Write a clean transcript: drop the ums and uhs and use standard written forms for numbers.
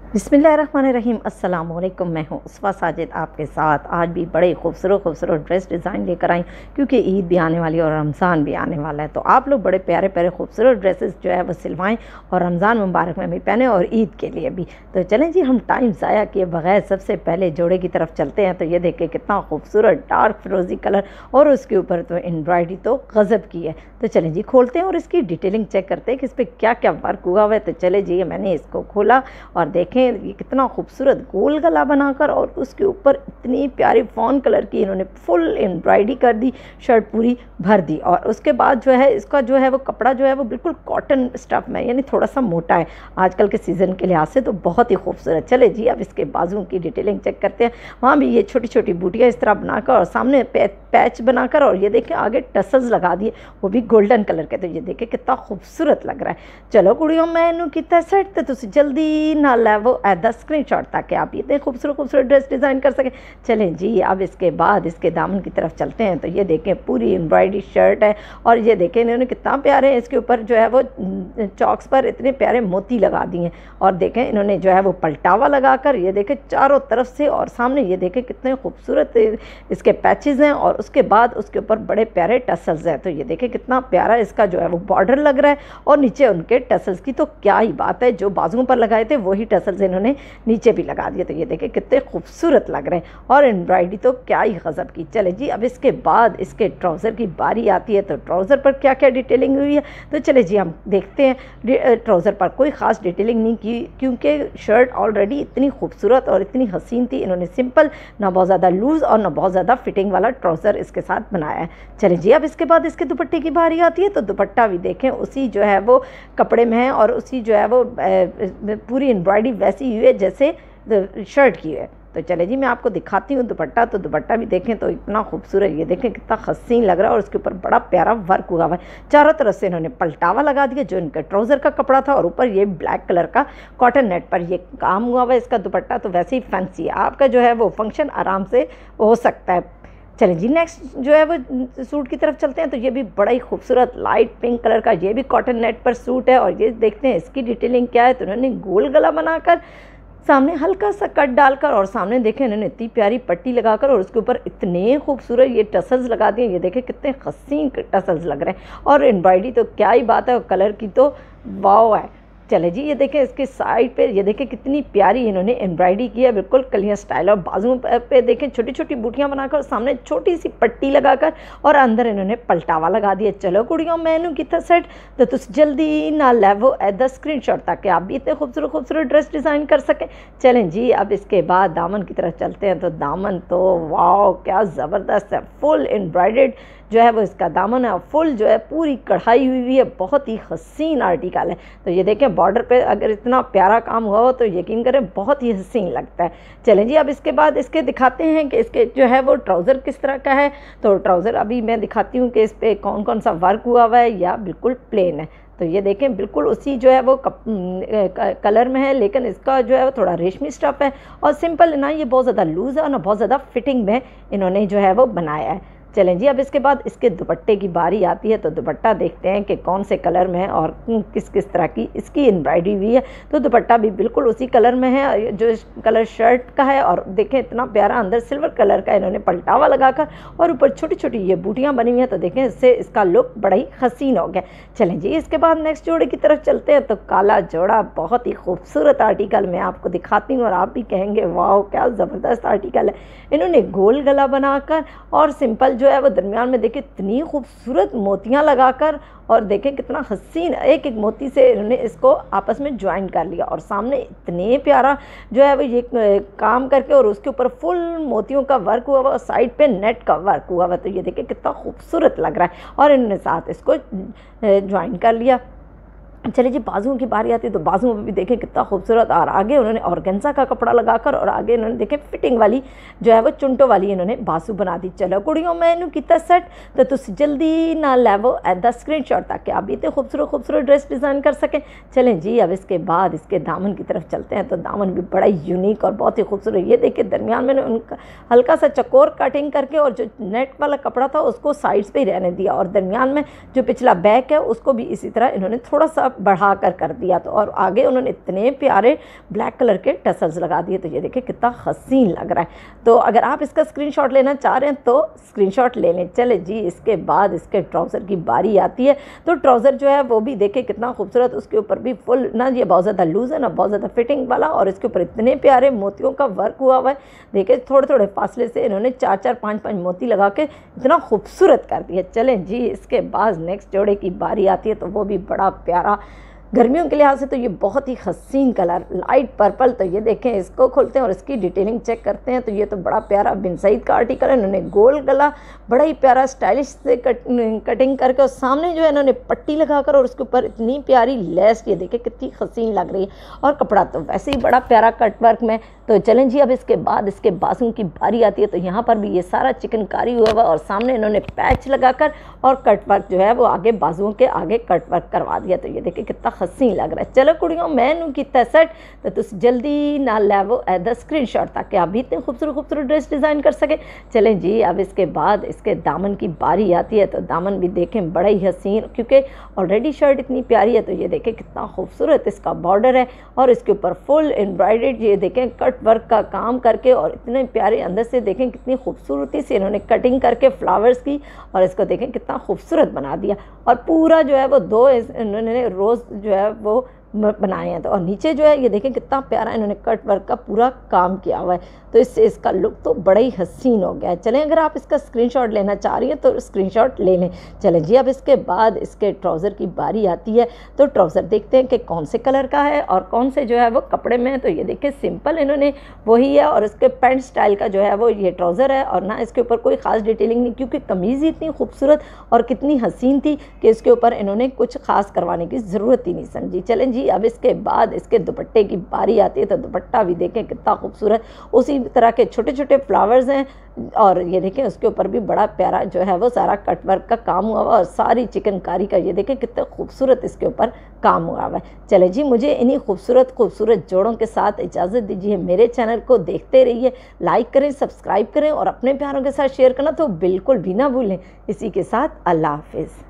बिस्मिल्लाहिर्रहमानिर्रहीम। अस्सलाम वालेकुम। मैं हूँ उसफा साजिद आपके साथ। आज भी बड़े खूबसूरत ड्रेस डिज़ाइन लेकर आई, क्योंकि ईद भी आने वाली है और रमज़ान भी आने वाला है। तो आप लोग बड़े प्यारे प्यारे खूबसूरत ड्रेसेस जो है वो सिलवाएं और रमज़ान मुबारक में भी पहने और ईद के लिए भी। तो चलें जी, हम टाइम ज़ाया किए बगैर सबसे पहले जोड़े की तरफ चलते हैं। तो ये देखिए कितना खूबसूरत डार्क फिरोज़ी कलर और उसके ऊपर तो एम्ब्रॉयडरी तो गज़ब की है। तो चलें जी खोलते हैं और इसकी डिटेलिंग चेक करते हैं कि इस पर क्या क्या वर्क हुआ हुआ है। तो चले जी, मैंने इसको खोला और देखें ये कितना खूबसूरत गोल गला बनाकर और उसके ऊपर इतनी प्यारी फॉन कलर की इन्होंने फुल एम्ब्रॉयडरी कर दी, शर्ट पूरी भर दी। और उसके बाद जो है इसका जो है वो कपड़ा जो है वो बिल्कुल कॉटन स्टफ़ में, यानी थोड़ा सा मोटा है आजकल के सीज़न के लिहाज से, तो बहुत ही खूबसूरत। चले जी, अब इसके बाजुओं की डिटेलिंग चेक करते हैं। वहाँ भी ये छोटी छोटी बूटियाँ इस तरह बनाकर और सामने पैच बनाकर, और ये देखें आगे टसल्स लगा दिए, वो भी गोल्डन कलर के। तो ये देखें कितना खूबसूरत लग रहा है। चलो कुड़ियों, मैनू कितना सेट तो तुम जल्दी ना लैवो ऐदा स्क्रीनशॉट, ताकि आप इतने खूबसूरत ड्रेस डिज़ाइन कर सकें। चलें जी, अब इसके बाद इसके दामन की तरफ चलते हैं। तो ये देखें पूरी एम्ब्रॉयडरी शर्ट है और ये देखें इन्होंने कितना प्यारे इसके ऊपर जो है वो चॉक्स पर इतने प्यारे मोती लगा दिए हैं। और देखें इन्होंने जो है वो पलटावा लगाकर ये देखें चारों तरफ से, और सामने ये देखें कितने खूबसूरत इसके पैचेज़ हैं और उसके बाद उसके ऊपर बड़े प्यारे टसल्स हैं। तो ये देखें कितना प्यारा इसका जो है वो बॉर्डर लग रहा है और नीचे उनके टसल्स की तो क्या ही बात है, जो बाजुओं पर लगाए थे वही टसल्स इन्होंने नीचे भी लगा दिए। तो ये देखें कितने खूबसूरत लग रहे हैं और एम्ब्रॉयडरी तो क्या ही गज़ब की। चले जी, अब इसके बाद इसके ट्राउज़र की बारी आती है। तो ट्राउज़र पर क्या क्या डिटेलिंग हुई है, तो चले जी हम देखते हैं। ट्राउज़र पर कोई ख़ास डिटेलिंग नहीं की, क्योंकि शर्ट ऑलरेडी इतनी खूबसूरत और इतनी हसीन थी। इन्होंने सिंपल, ना बहुत ज़्यादा लूज़ और ना बहुत ज़्यादा फिटिंग वाला ट्राउज़र इसके साथ बनाया है। चले जी, अब इसके बाद इसके दुपट्टे की बारी आती है। तो दुपट्टा भी देखें उसी जो है वो कपड़े में है और उसी जो है वो पूरी एम्ब्रॉयडरी वैसी हुई है जैसे शर्ट की है। तो चले जी, मैं आपको दिखाती हूँ दुपट्टा। तो दुपट्टा भी देखें तो इतना खूबसूरत, ये देखें कितना हसीन लग रहा है और उसके ऊपर बड़ा प्यारा वर्क हुआ हुआ है। चारों तरफ से इन्होंने पलटावा लगा दिया जो इनका ट्राउज़र का कपड़ा था, और ऊपर ये ब्लैक कलर का कॉटन नेट पर ये काम हुआ हुआ है। इसका दुपट्टा तो वैसे ही फैंसी है, आपका जो है वो फंक्शन आराम से हो सकता है। चलें जी, नेक्स्ट जो है वो सूट की तरफ चलते हैं। तो ये भी बड़ा ही खूबसूरत लाइट पिंक कलर का ये भी कॉटन नेट पर सूट है और ये देखते हैं इसकी डिटेलिंग क्या है। तो उन्होंने गोल गला बनाकर सामने हल्का सा कट डालकर और सामने देखें इन्होंने इतनी प्यारी पट्टी लगाकर और उसके ऊपर इतने खूबसूरत ये टसल्स लगा दिए। ये देखें कितने हसीन टसल्स लग रहे हैं और एम्ब्रॉयडरी तो क्या ही बात है, और कलर की तो वाव है। चले जी, ये देखें इसके साइड पे ये देखें कितनी प्यारी इन्होंने एम्ब्रॉयडरी की है, बिल्कुल कलियां स्टाइल। और बाजुओं पे देखें छोटी छोटी बूटियां बनाकर सामने छोटी सी पट्टी लगाकर और अंदर इन्होंने पलटावा लगा दिया। चलो कुड़ियों, मैनू कितना सेट तो तुम जल्दी ना लैवो ऐदा स्क्रीनशॉट, ताकि आप भी इतने खूबसूरत ड्रेस डिज़ाइन कर सकें। चलें जी, अब इसके बाद दामन की तरफ चलते हैं। तो दामन तो वाह क्या ज़बरदस्त है, फुल एम्ब्रॉयडर्ड जो है वो इसका दामन है और फुल जो है पूरी कढ़ाई हुई है, बहुत ही हसीन आर्टिकल है। तो ये देखें बॉर्डर पे अगर इतना प्यारा काम हुआ हो तो यकीन करें बहुत ही हसीन लगता है। चलें जी, अब इसके बाद इसके दिखाते हैं कि इसके जो है वो ट्राउज़र किस तरह का है। तो ट्राउज़र अभी मैं दिखाती हूँ कि इस पर कौन कौन सा वर्क हुआ हुआ है या बिल्कुल प्लेन है। तो ये देखें बिल्कुल उसी जो है वो कलर में है, लेकिन इसका जो है वो थोड़ा रेशमी स्टफ़ है और सिंपल ना, ये बहुत ज़्यादा लूज़ है और ना बहुत ज़्यादा फिटिंग में इन्होंने जो है वो बनाया है। चलें जी, अब इसके बाद इसके दुपट्टे की बारी आती है। तो दुपट्टा देखते हैं कि कौन से कलर में है और किस किस तरह की इसकी एम्ब्रॉयडरी हुई है। तो दुपट्टा भी बिल्कुल उसी कलर में है जो इस कलर शर्ट का है, और देखें इतना प्यारा अंदर सिल्वर कलर का इन्होंने पलटावा लगाकर और ऊपर छोटी छोटी ये बूटियाँ बनी हुई हैं। तो देखें इससे इसका लुक बड़ा ही हसीन हो गया। चलें जी, इसके बाद नेक्स्ट जोड़े की तरफ चलते हैं। तो काला जोड़ा बहुत ही खूबसूरत आर्टिकल मैं आपको दिखाती हूँ और आप भी कहेंगे वाह क्या ज़बरदस्त आर्टिकल है। इन्होंने गोल गला बनाकर और सिंपल जो है वो दरमियान में देखें इतनी खूबसूरत मोतियां लगाकर, और देखें कितना हसीन एक एक मोती से इन्होंने इसको आपस में ज्वाइन कर लिया और सामने इतने प्यारा जो है वो ये काम करके और उसके ऊपर फुल मोतियों का वर्क हुआ हुआ और साइड पे नेट का वर्क हुआ हुआ। तो ये देखें कितना खूबसूरत लग रहा है और इन्होंने साथ इसको ज्वाइन कर लिया। चलिए जी, बाजुओं की बारी आती है। तो बाजुओं में भी देखें कितना खूबसूरत, और आगे उन्होंने ऑर्गेन्जा का कपड़ा लगाकर और आगे इन्होंने देखें फिटिंग वाली जो है वो चुंटों वाली इन्होंने बाजू बना दी। चलो कुड़ियों, मैनू कितना सेट तो तुम जल्दी ना लैवो ऐदा स्क्रीनशॉट, ताकि आप भी इतने खूबसूरत ड्रेस डिज़ाइन कर सकें। चलें जी, अब इसके बाद इसके दामन की तरफ चलते हैं। तो दामन भी बड़ा यूनिक और बहुत ही खूबसूरत, ये देखिए दरमियान में उनका हल्का सा चकोर कटिंग करके और जो नेट वाला कपड़ा था उसको साइड्स पर ही रहने दिया, और दरमियान में जो पिछला बैक है उसको भी इसी तरह इन्होंने थोड़ा सा बढ़ा कर दिया। तो और आगे उन्होंने इतने प्यारे ब्लैक कलर के टसल्स लगा दिए। तो ये देखिए कितना हसीन लग रहा है। तो अगर आप इसका स्क्रीनशॉट लेना चाह रहे हैं तो स्क्रीनशॉट ले लें। चले जी, इसके बाद इसके ट्राउज़र की बारी आती है। तो ट्राउज़र जो है वो भी देखे कितना खूबसूरत, उसके ऊपर भी फुल ना ये बहुत ज़्यादा लूज़ है ना बहुत ज़्यादा फिटिंग वाला, और इसके ऊपर इतने प्यारे मोतियों का वर्क हुआ हुआ है। देखिए थोड़े थोड़े फासले से इन्होंने 4-4 5-5 मोती लगा के इतना खूबसूरत कर दिया। चलें जी, इसके बाद नेक्स्ट जोड़े की बारी आती है। तो वो भी बड़ा प्यारा, गर्मियों के लिहाज से तो ये बहुत ही हसीन कलर, लाइट पर्पल। तो ये देखें, इसको खोलते हैं और इसकी डिटेलिंग चेक करते हैं। तो ये तो बड़ा प्यारा बिन सईद का आर्टिकल है। इन्होंने गोल गला बड़ा ही प्यारा स्टाइलिश से कटिंग करके, और सामने जो है इन्होंने पट्टी लगाकर और उसके ऊपर इतनी प्यारी लेस, ये देखें कितनी हसीन लग रही है। और कपड़ा तो वैसे ही बड़ा प्यारा कट वर्क में। तो चलें जी, अब इसके बाद इसके बाजू की बारी आती है। तो यहाँ पर भी ये सारा चिकनकारी हुआ हुआ, और सामने इन्होंने पैच लगाकर और कट वर्क जो है वो आगे बाजुओं के आगे कट वर्क करवा दिया। तो ये देखिए कितना हसीन लग रहा है। चलो कुड़ियों, मैनू कीता सेट, तो तुम जल्दी ना लैवो एदा स्क्रीनशॉट ताकि आप भी इतने खूबसूरत खूबसूरत ड्रेस डिज़ाइन कर सके। चलें जी, अब इसके बाद इसके दामन की बारी आती है। तो दामन भी देखें बड़ा ही हसीन, क्योंकि ऑलरेडी शर्ट इतनी प्यारी है। तो ये देखें कितना खूबसूरत इसका बॉर्डर है, और इसके ऊपर फुल एम्ब्रॉयडर्ड ये देखें कट वर्क का काम करके, और इतने प्यारे अंदर से देखें कितनी खूबसूरती से इन्होंने कटिंग करके फ्लावर्स की, और इसको देखें कितना खूबसूरत बना दिया। और पूरा जो है वो दो इन्होंने रोज़ जो है वो बनाए हैं। तो और नीचे जो है ये देखें कितना प्यारा इन्होंने कट वर्क का पूरा काम किया हुआ है। तो इससे इसका लुक तो बड़ा ही हसीन हो गया है। चलें, अगर आप इसका स्क्रीनशॉट लेना चाह रही हैं तो स्क्रीनशॉट ले लें। चलें जी, अब इसके बाद इसके ट्राउज़र की बारी आती है। तो ट्राउज़र देखते हैं कि कौन से कलर का है और कौन से जो है वो कपड़े में है। तो ये देखिए सिंपल इन्होंने वही है, और इसके पैंट स्टाइल का जो है वो ये ट्राउज़र है, और ना इसके ऊपर कोई ख़ास डिटेलिंग नहीं, क्योंकि कमीज़ ही इतनी खूबसूरत और कितनी हसीन थी कि इसके ऊपर इन्होंने कुछ ख़ास करवाने की ज़रूरत ही नहीं समझी। चलें जी, अब इसके बाद इसके दुपट्टे की बारी आती है। तो दुपट्टा भी देखें कितना खूबसूरत, उसी तरह के छोटे छोटे फ्लावर्स हैं, और ये देखें उसके ऊपर भी बड़ा प्यारा जो है वो सारा कट वर्क का काम हुआ हुआ, और सारी चिकनकारी का ये देखें कितना खूबसूरत इसके ऊपर काम हुआ हुआ है। चले जी, मुझे इन्हीं खूबसूरत खूबसूरत जोड़ों के साथ इजाज़त दीजिए। मेरे चैनल को देखते रहिए, लाइक करें, सब्सक्राइब करें, और अपने प्यारों के साथ शेयर करना तो बिल्कुल भी ना भूलें। इसी के साथ अल्लाह हाफिज़।